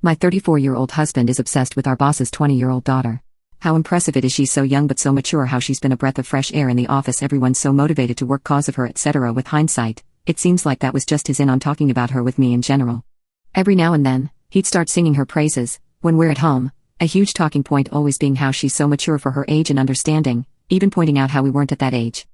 My 34-year-old husband is obsessed with our boss's 20-year-old daughter. How impressive it is she's so young but so mature, how she's been a breath of fresh air in the office, everyone's so motivated to work cause of her, etc. With hindsight, it seems like that was just his in on talking about her with me in general. Every now and then, he'd start singing her praises, when we're at home, a huge talking point always being how she's so mature for her age and understanding, even pointing out how we weren't at that age.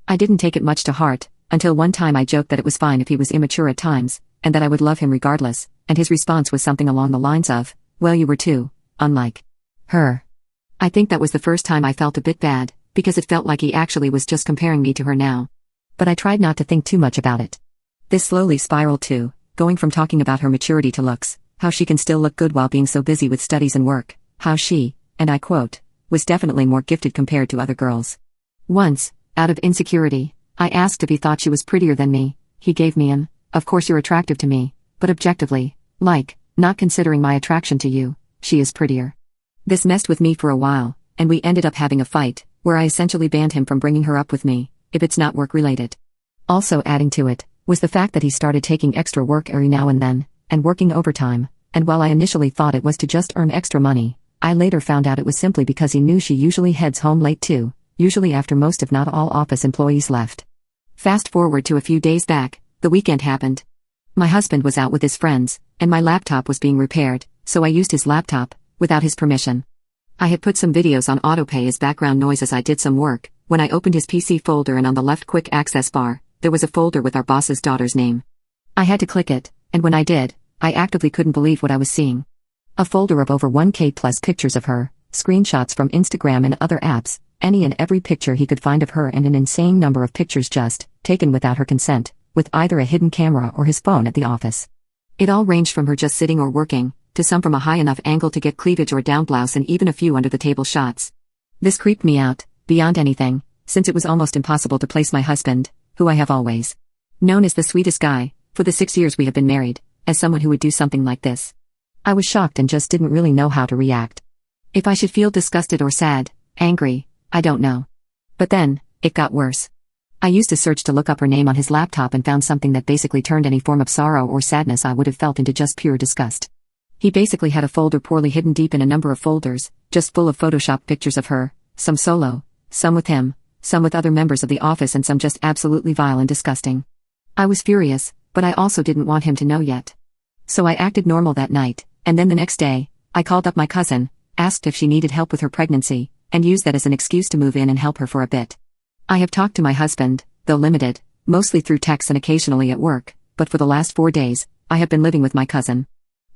I didn't take it much to heart, until one time I joked that it was fine if he was immature at times, and that I would love him regardless, and his response was something along the lines of, "Well, you were too, unlike her." I think that was the first time I felt a bit bad, because it felt like he actually was just comparing me to her now. But I tried not to think too much about it. This slowly spiraled too, going from talking about her maturity to looks, how she can still look good while being so busy with studies and work, how she, and I quote, was definitely more gifted compared to other girls. Once, out of insecurity, I asked if he thought she was prettier than me. He gave me an, "Of course you're attractive to me, but objectively, like, not considering my attraction to you, she is prettier." This messed with me for a while, and we ended up having a fight, where I essentially banned him from bringing her up with me, if it's not work-related. Also adding to it, was the fact that he started taking extra work every now and then, and working overtime, and while I initially thought it was to just earn extra money, I later found out it was simply because he knew she usually heads home late too, usually after most if not all office employees left. Fast forward to a few days back, the weekend happened. My husband was out with his friends, and my laptop was being repaired, so I used his laptop, without his permission. I had put some videos on autopay as background noise as I did some work, when I opened his PC folder and on the left quick access bar, there was a folder with our boss's daughter's name. I had to click it, and when I did, I actively couldn't believe what I was seeing. A folder of over 1K plus pictures of her, screenshots from Instagram and other apps, any and every picture he could find of her, and an insane number of pictures just taken without her consent, with either a hidden camera or his phone at the office. It all ranged from her just sitting or working, to some from a high enough angle to get cleavage or down blouse, and even a few under the table shots. This creeped me out, beyond anything, since it was almost impossible to place my husband, who I have always known as the sweetest guy, for the 6 years we have been married, as someone who would do something like this. I was shocked and just didn't really know how to react. If I should feel disgusted or sad, angry, I don't know. But then, it got worse. I used a search to look up her name on his laptop and found something that basically turned any form of sorrow or sadness I would have felt into just pure disgust. He basically had a folder poorly hidden deep in a number of folders, just full of Photoshop pictures of her, some solo, some with him, some with other members of the office, and some just absolutely vile and disgusting. I was furious, but I also didn't want him to know yet. So I acted normal that night, and then the next day, I called up my cousin, asked if she needed help with her pregnancy, and used that as an excuse to move in and help her for a bit. I have talked to my husband, though limited, mostly through text and occasionally at work, but for the last 4 days, I have been living with my cousin.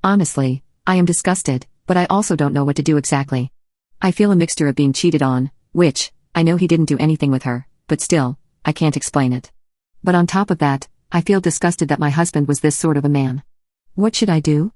Honestly, I am disgusted, but I also don't know what to do exactly. I feel a mixture of being cheated on, which, I know he didn't do anything with her, but still, I can't explain it. But on top of that, I feel disgusted that my husband was this sort of a man. What should I do?